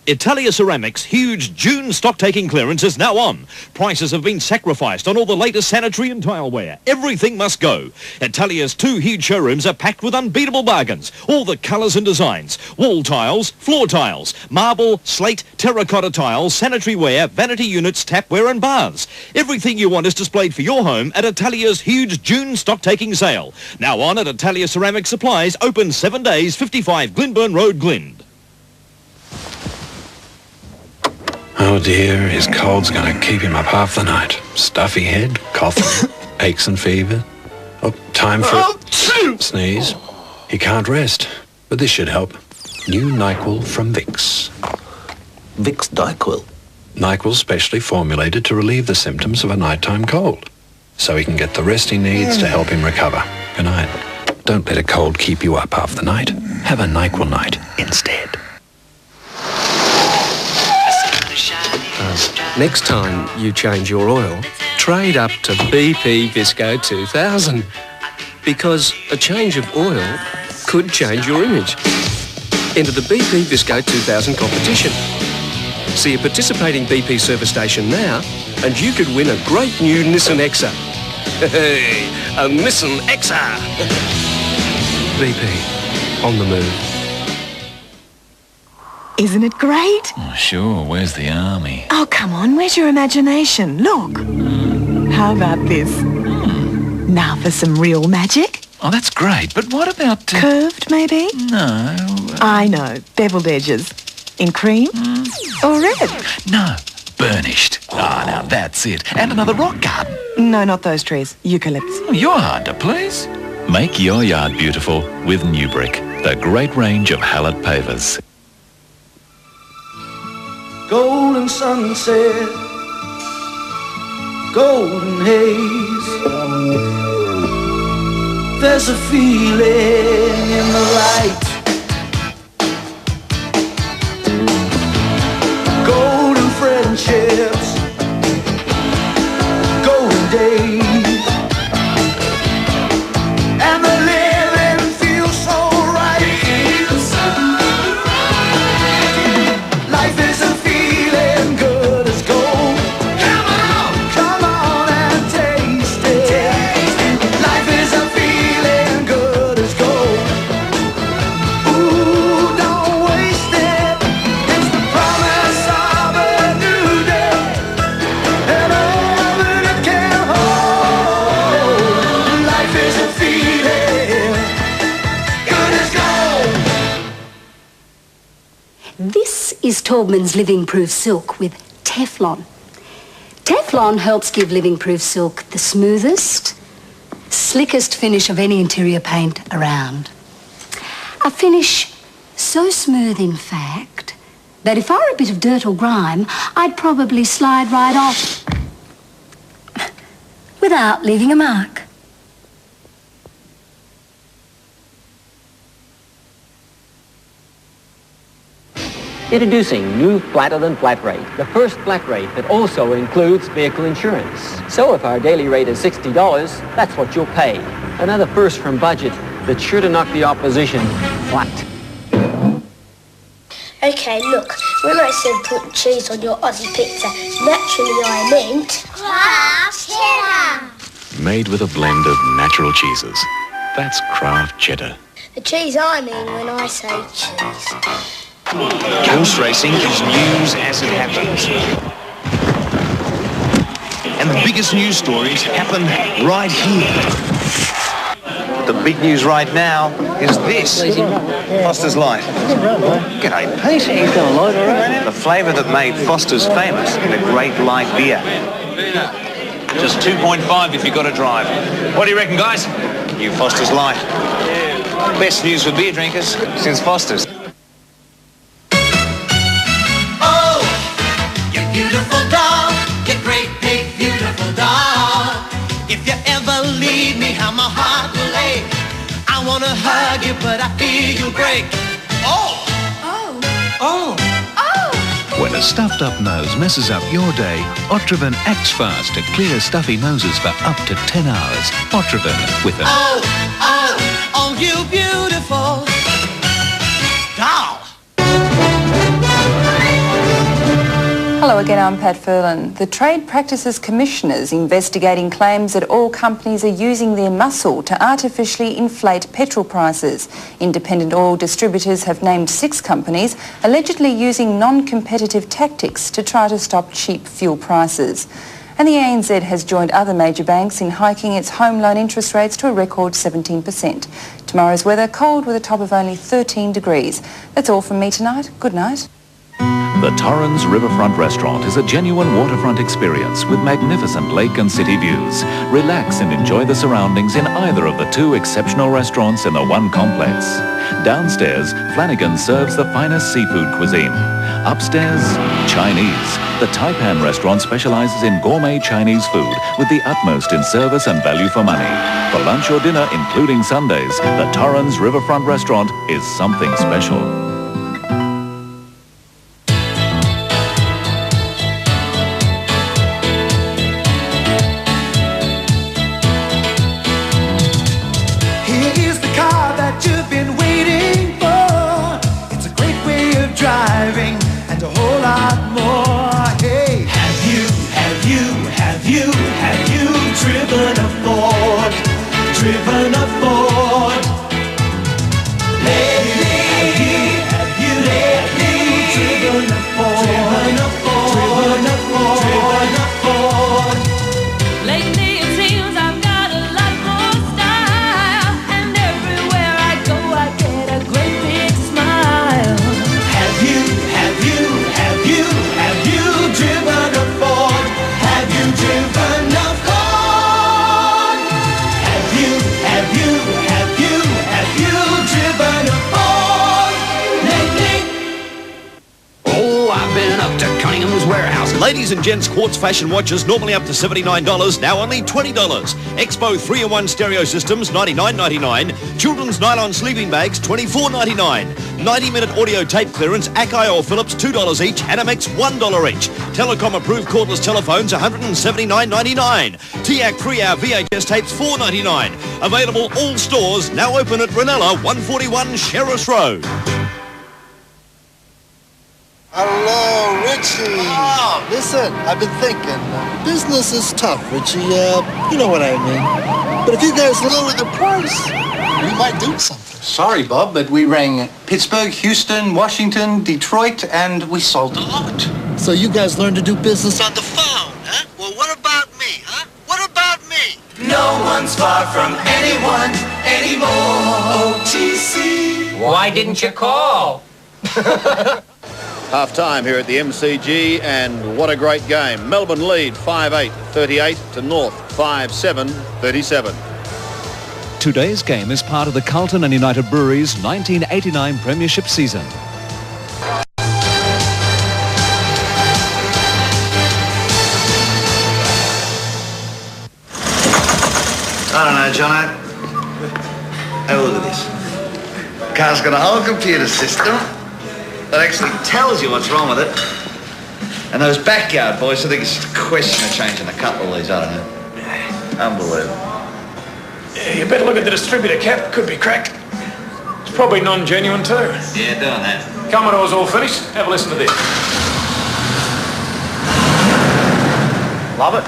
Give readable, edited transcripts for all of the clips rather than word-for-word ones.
Italia Ceramics' huge June stock-taking clearance is now on. Prices have been sacrificed on all the latest sanitary and tileware. Everything must go. Italia's 2 huge showrooms are packed with unbeatable bargains. All the colours and designs. Wall tiles, floor tiles, marble, slate, terracotta tiles, sanitary ware, vanity units, tapware and baths. Everything you want is displayed for your home at Italia's huge June stock-taking sale. Now on at Italia Ceramic Supplies, open 7 days, 55 Glenburn Road, Glyn. Oh dear, his cold's going to keep him up half the night. Stuffy head, coughing, aches and fever. Oh, time for a sneeze. He can't rest, but this should help. New NyQuil from Vicks. Vicks NyQuil? NyQuil's specially formulated to relieve the symptoms of a nighttime cold, so he can get the rest he needs to help him recover. Good night. Don't let a cold keep you up half the night. Have a NyQuil night instead. Next time you change your oil, trade up to BP Visco 2000. Because a change of oil could change your image. Enter the BP Visco 2000 competition. See a participating BP service station now and you could win a great new Nissan Exa. Hey, a Nissan Exa! BP, on the move. Isn't it great? Oh, sure, where's the army? Oh, come on, where's your imagination? Look. How about this? Now for some real magic. Oh, that's great, but what about... Curved, maybe? No. I know, beveled edges. In cream? Or red? No, burnished. Ah, now that's it. And another rock garden. No, not those trees. Eucalypts. Oh, you're hard to please. Make your yard beautiful with New Brick, the great range of Hallett pavers. Golden sunset, golden haze. There's a feeling in the light. Golden friendships, golden days, and the living feels so right. Life is a feeling good as gold. Come on and taste it. Life is a feeling good as gold. Ooh, don't waste it. It's the promise of a new day, and all that it can hold. Life is a feeling good as gold. This is Taubman's Living Proof Silk with Teflon. Teflon helps give Living Proof Silk the smoothest, slickest finish of any interior paint around. A finish so smooth, in fact, that if I were a bit of dirt or grime, I'd probably slide right off without leaving a mark. Introducing new Flatter Than Flat Rate, the first flat rate that also includes vehicle insurance. So if our daily rate is $60, that's what you'll pay. Another first from Budget that's sure to knock the opposition flat. Okay, look, when I said put cheese on your Aussie pizza, naturally I meant... Kraft Cheddar! Made with a blend of natural cheeses. That's Kraft Cheddar. The cheese I mean when I say cheese. Horse racing is news as it happens. And the biggest news stories happen right here. The big news right now is this. Foster's Light. G'day, Pete. He's got a light, all right. The flavour that made Foster's famous in a great light beer. Just 2.5 if you've got to drive. What do you reckon, guys? New Foster's Light. Best news for beer drinkers since Foster's. Beautiful doll, you great big beautiful doll. If you ever leave me, how my heart will ache. I wanna hug you, but I fear you'll break. Oh! Oh! Oh! Oh! When a stuffed up nose messes up your day, Otraven acts fast to clear stuffy noses for up to 10 hours. Otraven with a... Oh! Oh! Oh, you beautiful doll. again, I'm Pat Furlan. The Trade Practices Commissioner's investigating claims that oil companies are using their muscle to artificially inflate petrol prices. Independent oil distributors have named 6 companies allegedly using non-competitive tactics to try to stop cheap fuel prices. And the ANZ has joined other major banks in hiking its home loan interest rates to a record 17%. Tomorrow's weather, cold with a top of only 13 degrees. That's all from me tonight. Good night. The Torrens Riverfront Restaurant is a genuine waterfront experience with magnificent lake and city views. Relax and enjoy the surroundings in either of the 2 exceptional restaurants in the one complex. Downstairs, Flanagan serves the finest seafood cuisine. Upstairs, Chinese. The Taipan restaurant specializes in gourmet Chinese food with the utmost in service and value for money. For lunch or dinner, including Sundays, the Torrens Riverfront Restaurant is something special. Driven a Ford lately? Have you driven a Ford? Driven a Ford, driven a Ford. Lately it seems I've got a lot more style, and everywhere I go I get a great big smile. Have you driven a Ford? Have you driven a Ford? Have you driven a Ford lately? Oh, I've been up to Cunningham's Warehouse. Ladies and gents quartz fashion watches normally up to $79, now only $20. Expo 3-in-1 stereo systems, $99.99. Children's nylon sleeping bags, $24.99. 90-minute audio tape clearance, Akai or Philips, $2 each. Animex, $1 each. Telecom approved cordless telephones, $179.99. TIAC 3-hour VHS tapes, $4.99. Available all stores, now open at Ranella, 141 Sheriff's Road. Hello, Richie. Oh, listen, I've been thinking. Business is tough, Richie. You know what I mean. But if you guys lower the price, we might do something. Sorry, Bob, but we rang Pittsburgh, Houston, Washington, Detroit, and we sold a lot. So you guys learned to do business on the phone, huh? Well, what about me, huh? What about me? No one's far from anyone anymore. OTC. Why didn't you call? Half time here at the MCG, and what a great game. Melbourne lead 5-8, 38 to North 5-7, 37. Today's game is part of the Carlton and United Breweries 1989 Premiership season. I don't know, Jono. Have a look at this. Car's got a whole computer system that actually tells you what's wrong with it. And those backyard boys, I think it's just a question of changing a couple of these, I don't know. Unbelievable. Yeah, you better look at the distributor cap. Could be cracked. It's probably non-genuine too. Yeah, doing that. Commodore's all finished. Have a listen to this. Love it.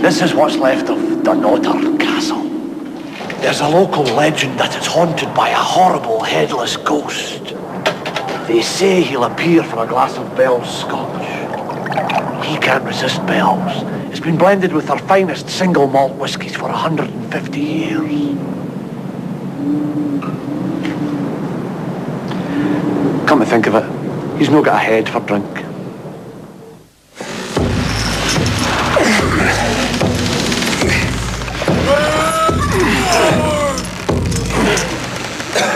This is what's left of Dunnottar Castle. There's a local legend that it's haunted by a horrible headless ghost. They say he'll appear for a glass of Bell's Scotch. He can't resist Bell's. It's been blended with their finest single malt whiskies for 150 years. Come to think of it, he's not got a head for drink.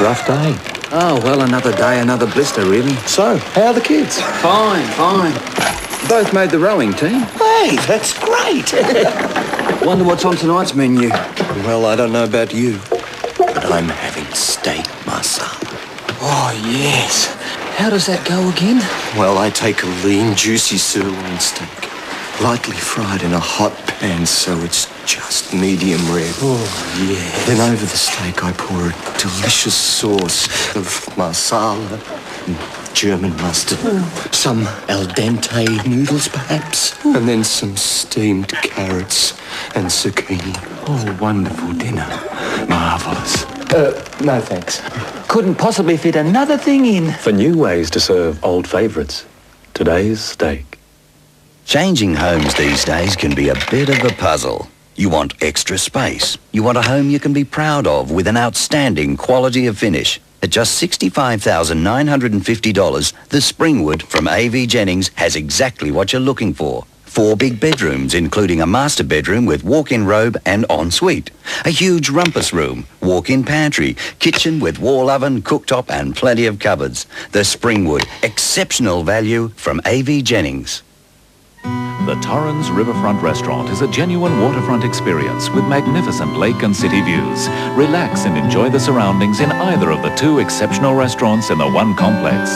Rough day. Oh, well, another day, another blister, really. So, how are the kids? Fine, fine. Both made the rowing team. Hey, that's great. Wonder what's on tonight's menu. Well, I don't know about you, but I'm having steak marsala. Oh, yes. How does that go again? Well, I take a lean, juicy sirloin steak, lightly fried in a hot pan so it's just medium rare. Oh, yes. Then over the steak I pour a delicious sauce of marsala, German mustard, some al dente noodles perhaps, and then some steamed carrots and zucchini. Oh, wonderful dinner. Marvellous. No thanks. Couldn't possibly fit another thing in. For new ways to serve old favourites, today's steak. Changing homes these days can be a bit of a puzzle. You want extra space. You want a home you can be proud of with an outstanding quality of finish. At just $65,950, the Springwood from A.V. Jennings has exactly what you're looking for. 4 big bedrooms, including a master bedroom with walk-in robe and ensuite. A huge rumpus room, walk-in pantry, kitchen with wall oven, cooktop and plenty of cupboards. The Springwood, exceptional value from A.V. Jennings. The Torrens Riverfront Restaurant is a genuine waterfront experience with magnificent lake and city views. Relax and enjoy the surroundings in either of the 2 exceptional restaurants in the one complex.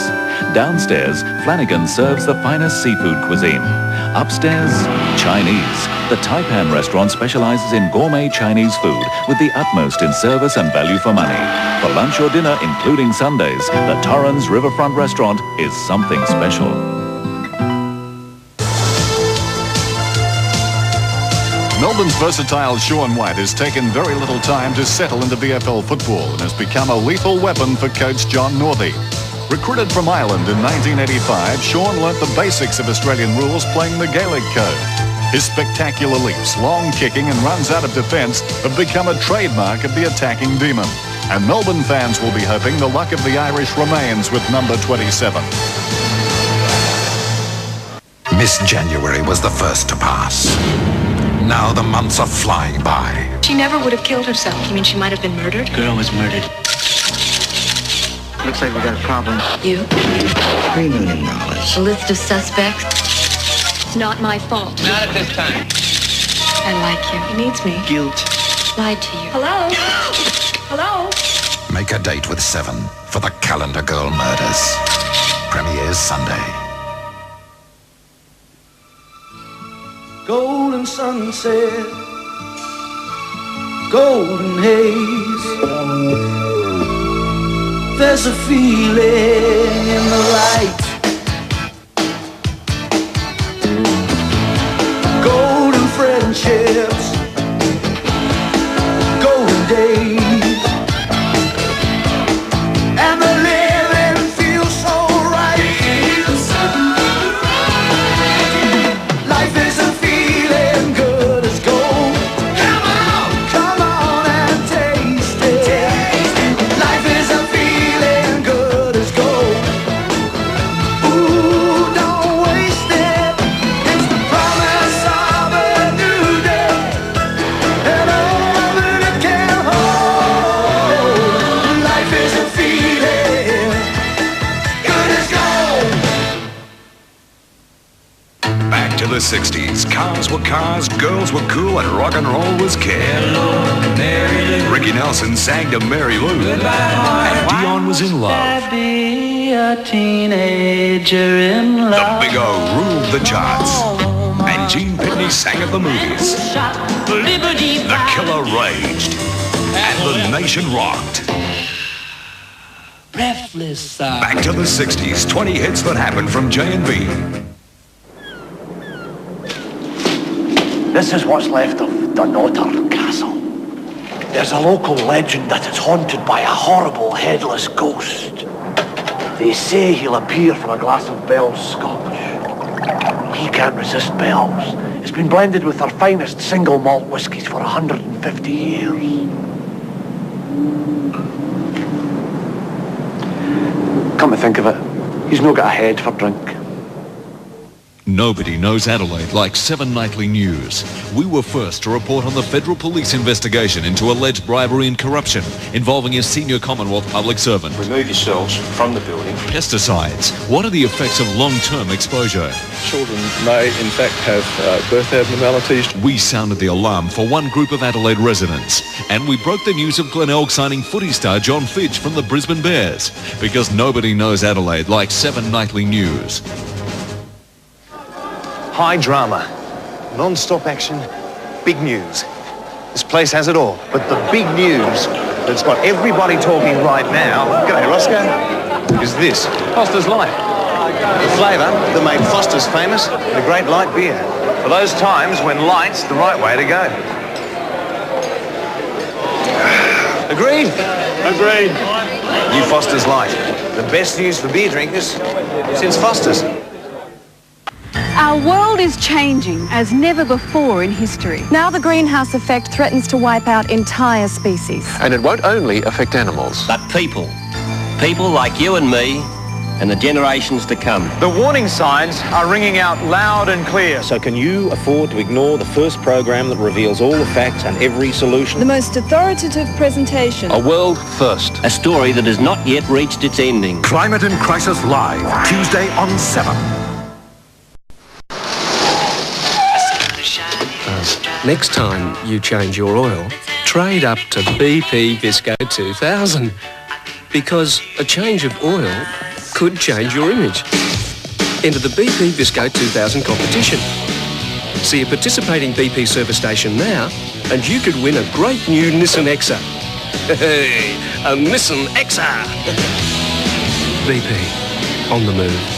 Downstairs, Flanagan serves the finest seafood cuisine. Upstairs, Chinese. The Taipan restaurant specializes in gourmet Chinese food with the utmost in service and value for money. For lunch or dinner, including Sundays, the Torrens Riverfront Restaurant is something special. Melbourne's versatile Sean White has taken very little time to settle into VFL football and has become a lethal weapon for coach John Northey. Recruited from Ireland in 1985, Sean learnt the basics of Australian rules playing the Gaelic code. His spectacular leaps, long kicking and runs out of defence have become a trademark of the attacking demon. And Melbourne fans will be hoping the luck of the Irish remains with number 27. Miss January was the first to pass. Now the months are flying by. She never would have killed herself. You mean she might have been murdered? Girl was murdered. Looks like we got a problem. You? $3 million. A list of suspects? It's not my fault. Not at this time. I like you. He needs me. Guilt. Lied to you. Hello? Hello? Make a date with 7 for the Calendar Girl Murders. Premieres Sunday. Golden sunset, golden haze. There's a feeling in the light. Golden friendships, golden days, and the living feels so right. Life is a feeling good as gold. Come on and taste it. Life is a feeling good as gold. Ooh, don't waste it. It's the promise of a new day, and all that it can hold. Life is a feeling good as gold. Back to the 60s. Cars were cars, girls were cool, and rock and roll was care. Ricky Nelson sang to Mary Lou, and Dion was in love. Be a teenager in The love. Big O ruled the charts, and Gene Pitney sang at the movies. The Killer raged, and the nation rocked. Breathless. Back to the 60s. 20 hits that happened from J&B. This is what's left of Dunnottar Castle. There's a local legend that it's haunted by a horrible headless ghost. They say he'll appear from a glass of Bell's Scotch. He can't resist Bell's. It's been blended with their finest single malt whiskies for 150 years. Come to think of it, he's not got a head for drink. Nobody knows Adelaide like 7 Nightly News. We were first to report on the federal police investigation into alleged bribery and corruption involving a senior Commonwealth public servant. Remove yourselves from the building. Pesticides. What are the effects of long-term exposure? Children may, in fact, have birth abnormalities. We sounded the alarm for one group of Adelaide residents, and we broke the news of Glenelg signing footy star John Fitch from the Brisbane Bears, because nobody knows Adelaide like 7 Nightly News. High drama, non-stop action, big news. This place has it all. But the big news that's got everybody talking right now... G'day, Roscoe. is this, Foster's Light. The flavour that made Foster's famous, the great light beer. For those times when light's the right way to go. Agreed? Agreed. New Foster's Light. The best news for beer drinkers since Foster's. Our world is changing as never before in history. Now the greenhouse effect threatens to wipe out entire species. And it won't only affect animals. But people. People like you and me and the generations to come. The warning signs are ringing out loud and clear. So can you afford to ignore the first program that reveals all the facts and every solution? The most authoritative presentation. A world first. A story that has not yet reached its ending. Climate in Crisis Live, Tuesday on 7. Next time you change your oil, trade up to BP Visco 2000. Because a change of oil could change your image. Enter the BP Visco 2000 competition. See a participating BP service station now and you could win a great new Nissan Exa. Hey, a Nissan Exa! BP, on the move.